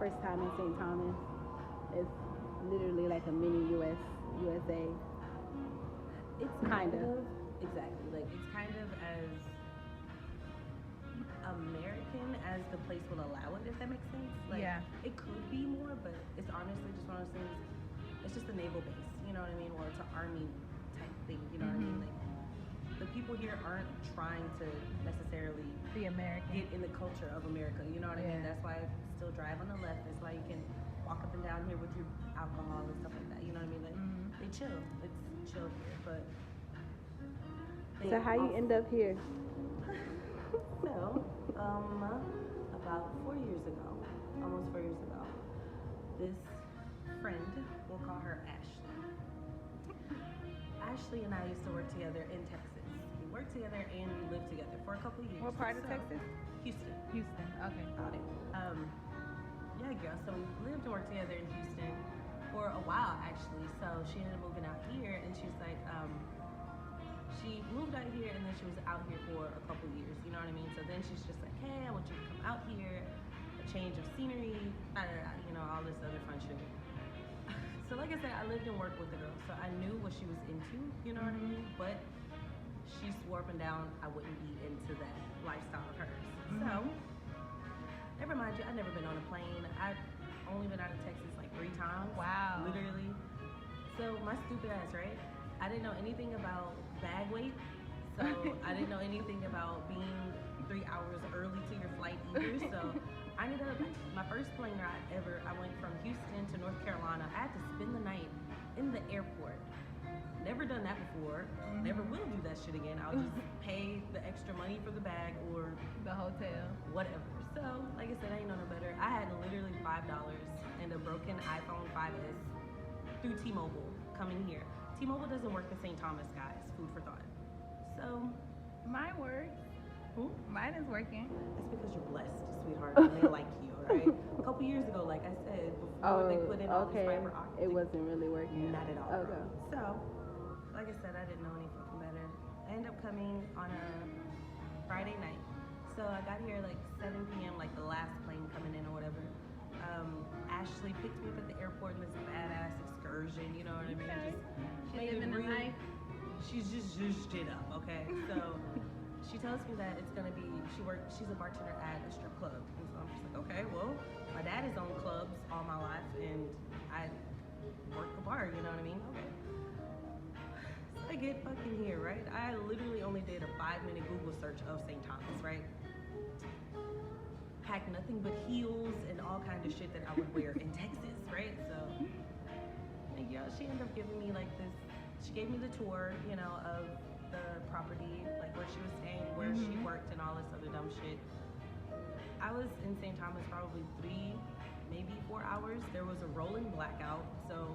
first time in St. Thomas. It's literally like a mini USA. It's kind of exactly like it's kind of as American as the place will allow it, if that makes sense. Like, it could be more, but it's honestly just one of those things. It's just a naval base, you know what I mean? Well, it's an army type thing, you know what I mean? Like, the people here aren't trying to necessarily be American, get in the culture of America, you know what I mean? That's why I still drive on the left. That's why you can walk up and down here with your alcohol and stuff like that, you know what I mean? Like, they chill. It's chill here, but. So how you end up here? So, about 4 years ago, almost 4 years ago, this friend, we'll call her Ashley. Ashley and I used to work together in Texas. We worked together and we lived together for a couple years. What part of Texas? Houston. Houston, okay. Got it. Yeah, girl, so we lived and worked together in Houston for a while, actually. So she ended up moving out here, and she's like, she moved out here, and then she was out here for a couple years, you know what I mean? So then she's just like, hey, I want you to come out here, a change of scenery, you know, all this other fun shit. So like I said, I lived and worked with the girl, so I knew what she was into, you know what I mean? But she swore up and down I wouldn't be into that lifestyle of hers. So, never mind you, I've never been on a plane. I've only been out of Texas like 3 times. Wow. Literally. So my stupid ass, right? I didn't know anything about bag weight. So I didn't know anything about being 3 hours early to your flight either. So I ended up, my first plane ride ever, I went from Houston to North Carolina. I had to spend the night in the airport. Never done that before. Never will do that shit again. I'll just pay the extra money for the bag or the hotel. Whatever. So, like I said, I ain't know no better. I had literally $5 and a broken iPhone 5S through T-Mobile coming here. T-Mobile doesn't work in St. Thomas, guys. Food for thought. So, mine works. Mine is working. That's because you're blessed, sweetheart, and they like you, alright? A couple years ago, like I said, before they put in all these fiber optics, it wasn't really working. Not at all. Okay. So, like I said, I didn't know any fucking better. I ended up coming on a Friday night. So I got here like 7 p.m., like the last plane coming in or whatever. Ashley picked me up at the airport in this badass excursion, you know what I mean? She's living the life. She's just zhuzhed it up, okay? So she tells me that it's gonna be, she's a bartender at a strip club. And so I'm just like, okay, well, my dad has owned clubs all my life and I work the bar, you know what I mean? Okay. So I get fucking here, right? I literally only did a 5-minute Google search of St. Thomas, right? Packed nothing but heels and all kinds of shit that I would wear in Texas, right? So, and yeah, she ended up giving me like this, she gave me the tour, you know, of the property, like where she was staying, where she worked and all this other dumb shit. I was in St. Thomas probably 3, maybe 4 hours. There was a rolling blackout, so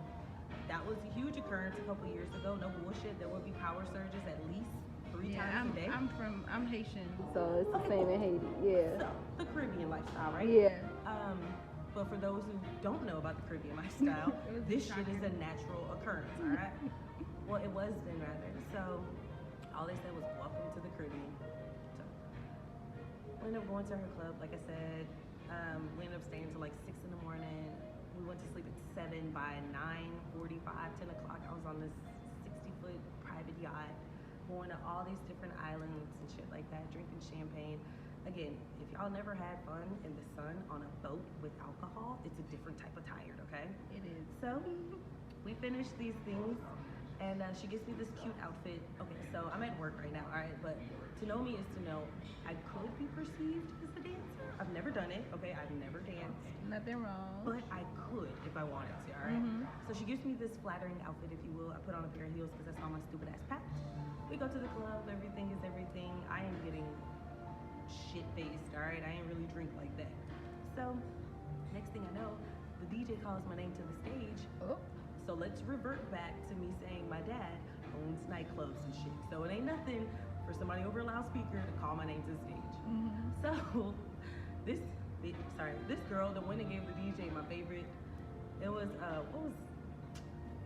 that was a huge occurrence a couple years ago. No bullshit, there would be power surges at least 3 times a day. I'm Haitian. So it's the same in Haiti, yeah. So, the Caribbean lifestyle, right? Yeah. But for those who don't know about the Caribbean lifestyle, this shit is a natural occurrence, all right? Well, it was then, rather. So, all they said was, welcome to the Caribbean. So, we ended up going to her club, like I said. We ended up staying until like 6 in the morning. We went to sleep at 7. By 9:45, 10 o'clock, I was on this 60-foot private yacht, going to all these different islands and shit like that, drinking champagne. Again, if y'all never had fun in the sun on a boat with alcohol, it's a different type of tired, okay? It is. So, we finished these things, and she gives me this cute outfit. Okay, so I'm at work right now, all right? But to know me is to know I could be perceived as a dancer. I've never done it, okay? I've never danced. Nothing wrong. But I could if I wanted to, all right? So she gives me this flattering outfit, if you will. I put on a pair of heels because that's all my stupid ass packed. We go to the club, everything is everything. I am getting shit-faced, all right? I ain't really drink like that. So, next thing I know, the DJ calls my name to the stage. Oh. So let's revert back to me saying my dad owns nightclubs and shit. So it ain't nothing for somebody over a loudspeaker to call my name to the stage. So, this girl, the one that gave the DJ my favorite, it was, what was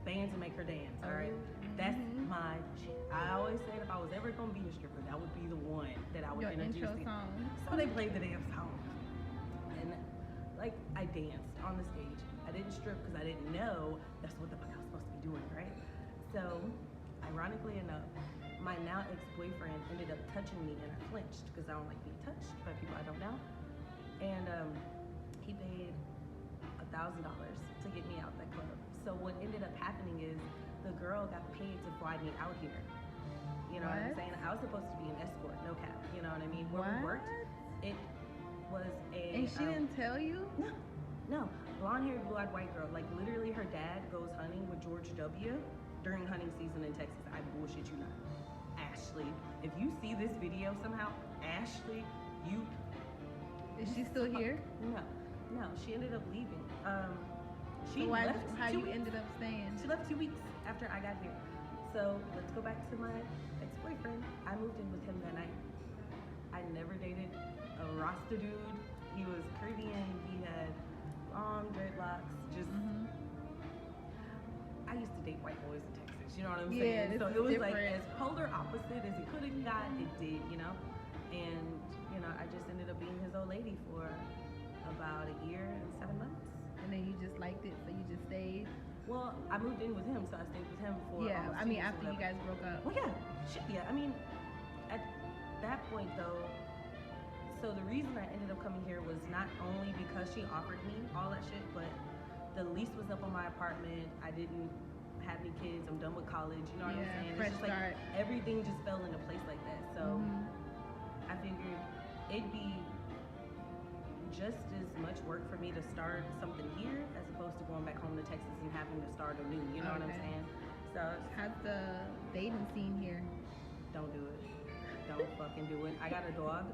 Band to Make Her Dance, all right? That's my shit. I always said if I was ever gonna be a stripper, that would be the one that I would Your introduce intro to. song. So they played the damn song. And Like, I danced on the stage. I didn't strip because I didn't know that's what the fuck I was supposed to be doing, right? So, ironically enough, my now ex-boyfriend ended up touching me, and I flinched because I don't like being touched by people I don't know. And he paid $1,000 to get me out that club. So what ended up happening is the girl got paid to fly me out here. You know what I'm saying? I was supposed to be an escort, no cap. You know what I mean? Where we worked, it was a. And she didn't tell you? No. Blonde-haired, blue-eyed white girl. Like, literally, her dad goes hunting with George W. during hunting season in Texas. I bullshit you not. Ashley, if you see this video somehow, Ashley, you. Is she still here? No. She ended up leaving. She so left. How you ended up staying? She left 2 weeks after I got here. So let's go back to my ex-boyfriend. I moved in with him that night. I never dated a Rasta dude. He was Caribbean. He had long dreadlocks. Just. I used to date white boys in Texas. You know what I'm saying? So it was different. Like as polar opposite as it could have got. It did, you know. And you know, I just ended up being his old lady for about a year and 7 months. And then you just liked it, so you just stayed? Well, I moved in with him, so I stayed with him for I mean, after you guys broke up. Well, yeah. I mean, at that point, though, so the reason I ended up coming here was not only because she offered me all that shit, but the lease was up on my apartment. I didn't have any kids. I'm done with college. You know what I'm saying? Fresh it's just start. like everything just fell into place like that. So I figured it'd be just as much work for me to start something here as opposed to going back home to Texas and having to start anew. You know what I'm saying? So how's the dating scene here? Don't do it. Don't fucking do it. I got a dog.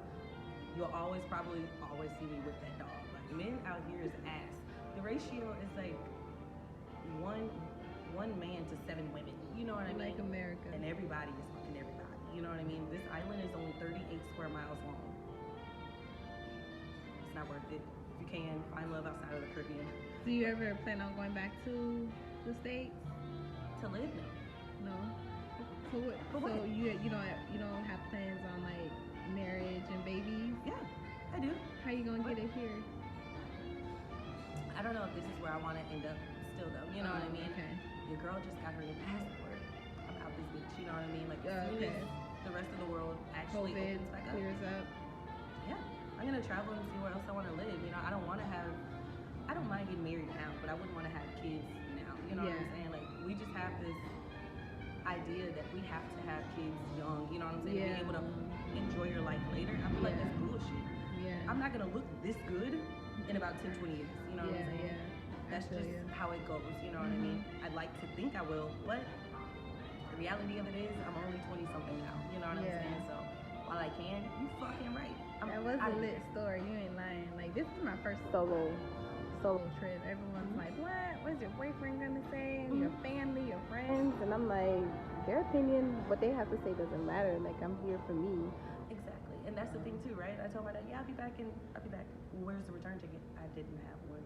You'll probably always see me with that dog. Like, men out here is ass. The ratio is like one man to 7 women. You know what I mean? Like America. And everybody is fucking everybody. You know what I mean? This island is only 38 square miles long. It's not worth it. If you can, find love outside of the Caribbean. Do you ever plan on going back to the States? To live? No. So you don't have plans on like marriage and babies? Yeah, I do. How you gonna get it here? I don't know if this is where I want to end up still though. You know what I mean? Okay. Your girl just got her new passport. I'm out this bitch. You know what I mean? Like as soon as the rest of the world actually COVID opens back up, clears up. Yeah, I'm gonna travel and see where else I want to live. You know, I don't mind getting married now, but I wouldn't want to have kids now. You know what I'm saying? Like we just have this idea that we have to have kids young. You know what I'm saying? Be able to enjoy your life later. I feel like that's bullshit. Yeah. I'm not gonna look this good in about 10, 20 years. You know what I'm saying? Yeah. That's just how it goes. You know what I mean? I'd like to think I will, but the reality of it is I'm only 20 something now. You know what I'm saying? So while I can, you fucking right. That was a lit story. You ain't lying. Like this is my first solo trip. Everyone's like, what's your boyfriend gonna say? Your family, your friends? And I'm like, their opinion, what they have to say doesn't matter. Like I'm here for me. Exactly. And that's the thing too, right? I told my dad, I'll be back. Where's the return ticket? I didn't have one.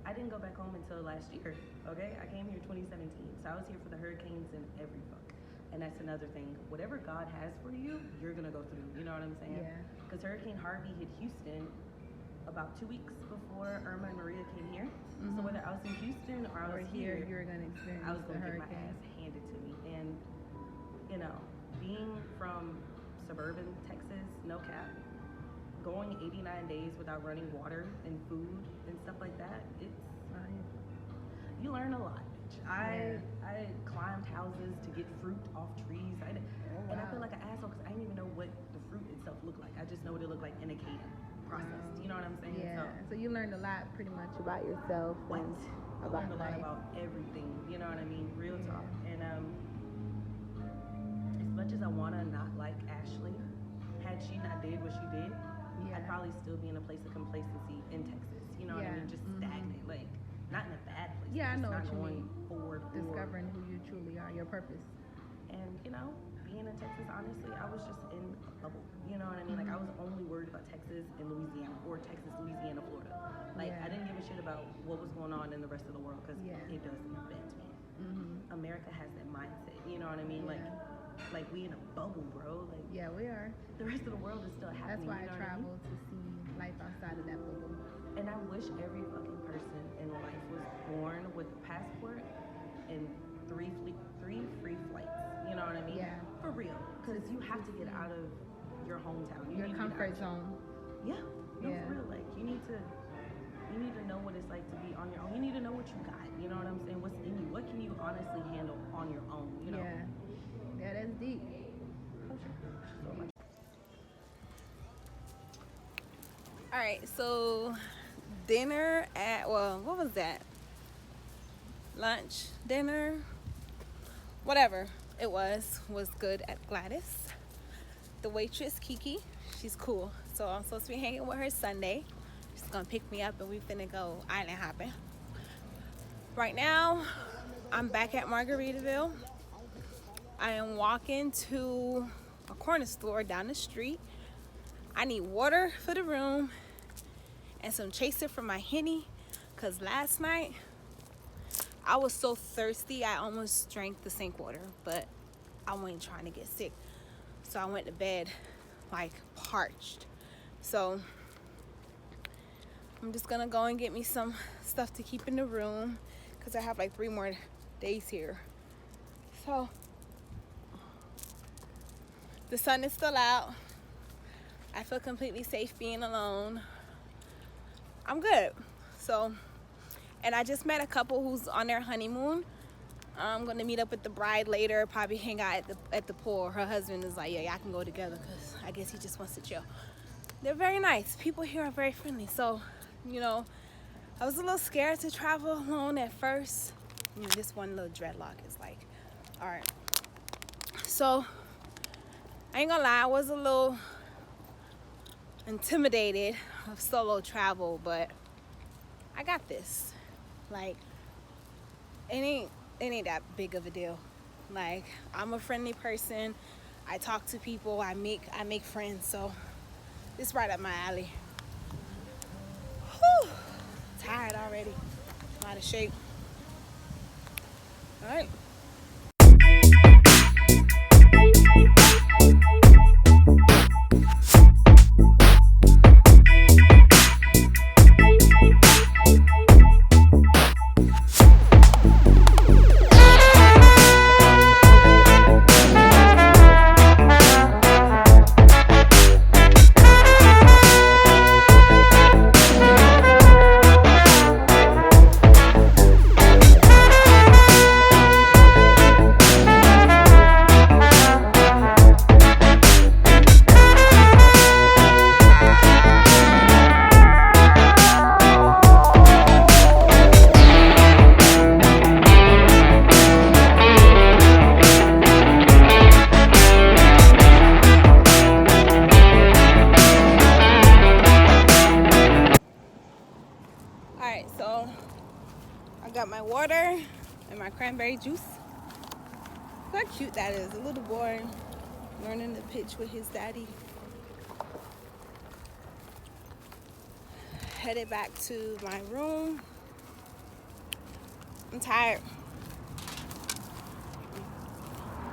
I didn't go back home until last year. Okay? I came here 2017. So I was here for the hurricanes and every fuck. And that's another thing. Whatever God has for you, you're gonna go through. You know what I'm saying? Yeah. Because Hurricane Harvey hit Houston about 2 weeks before Irma and Maria came here. So whether I was in Houston or I was here, you were gonna experience I was gonna get my hurricane. ass handed to me. And you know, being from suburban Texas, no cap, going 89 days without running water and food and stuff like that, you learn a lot, bitch. I climbed houses to get fruit off trees. And I feel like an asshole because I didn't even know what the fruit itself looked like. I just know what it looked like in a can, processed. You know what I'm saying? Yeah. So you learned a lot pretty much About yourself. I And learned a lot about everything. You know what I mean? Real talk. And as much as I wanna not like Ashley, had she not did what she did, I'd probably still be in a place of complacency in Texas. You know what I mean? Just stagnant, like not in a bad place. Yeah, I know what you going mean. Forward. Discovering who you truly are, your purpose. And you know, being in Texas, honestly, I was just in a bubble. You know what I mean? Like I was only worried about Texas and Louisiana, or Texas, Louisiana, Florida. Like I didn't give a shit about what was going on in the rest of the world because it doesn't affect me. America has that mindset. You know what I mean? Like we in a bubble, bro. Like we are. The rest of the world is still happening. That's why you know I travel to see life outside of that bubble. And I wish every fucking person in life was born with a passport and three free flights. You know what I mean? Yeah. For real. Because you have to get out of your hometown. You Your need to get comfort out. zone. Yeah. No, Yeah. for real. Like, you need to know what it's like to be on your own. You need to know what you got. You know what I'm saying? What's in you? What can you honestly handle on your own? You know? Yeah. Yeah, that's deep. So much. All right, so dinner at, well, what was that? Lunch, dinner, whatever it was good at Gladys. The waitress, Kiki, she's cool. So I'm supposed to be hanging with her Sunday. She's gonna pick me up and we finna go island hopping. Right now, I'm back at Margaritaville. I am walking to a corner store down the street. I need water for the room and some chaser for my Henny, because last night I was so thirsty I almost drank the sink water, but I wasn't trying to get sick. So I went to bed like parched. So I'm just gonna go and get me some stuff to keep in the room because I have like 3 more days here. So the sun is still out. I feel completely safe being alone. I'm good. So, and I just met a couple who's on their honeymoon. I'm gonna meet up with the bride later, probably hang out at the pool. Her husband is like, yeah, I can go together because I guess he just wants to chill. They're very nice. People here are very friendly. So, you know, I was a little scared to travel alone at first. I mean, this one little dreadlock is like, all right. So, I ain't gonna lie, I was a little intimidated of solo travel, but I got this. Like, it ain't that big of a deal. Like, I'm a friendly person. I talk to people. I make friends. So it's right up my alley. Whew, tired already. I'm out of shape. All right. So I got my water and my cranberry juice. Look how cute that is. A little boy learning to pitch with his daddy. Headed back to my room. I'm tired.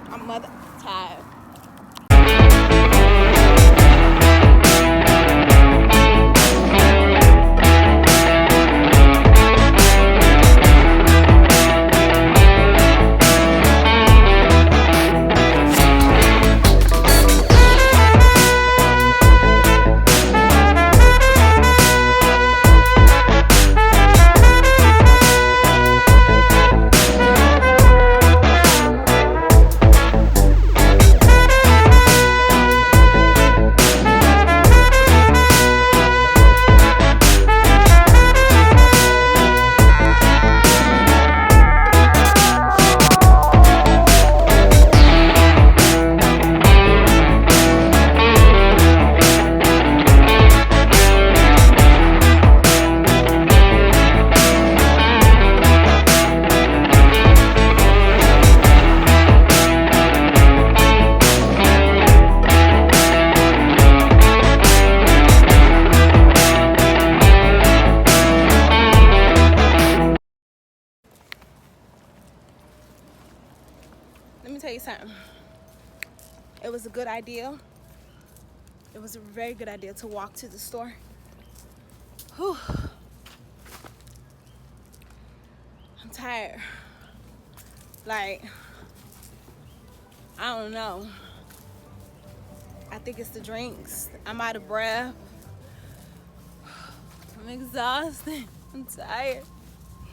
I'm mother tired. Let me tell you something. It was a good idea. It was a very good idea to walk to the store. Whew. I'm tired. Like, I don't know. I think it's the drinks. I'm out of breath. I'm exhausted. I'm tired.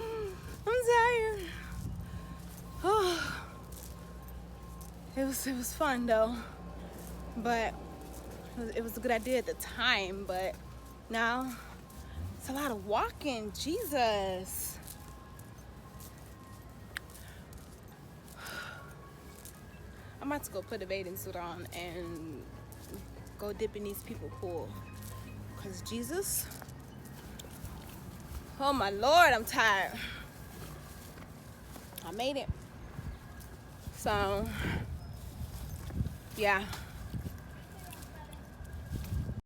I'm tired. Oh. It was fun though. But it was a good idea at the time, but now it's a lot of walking. Jesus. I'm about to go put a bathing suit on and go dip in these people pool. Cause Jesus, oh my Lord, I'm tired. I made it. So, yeah.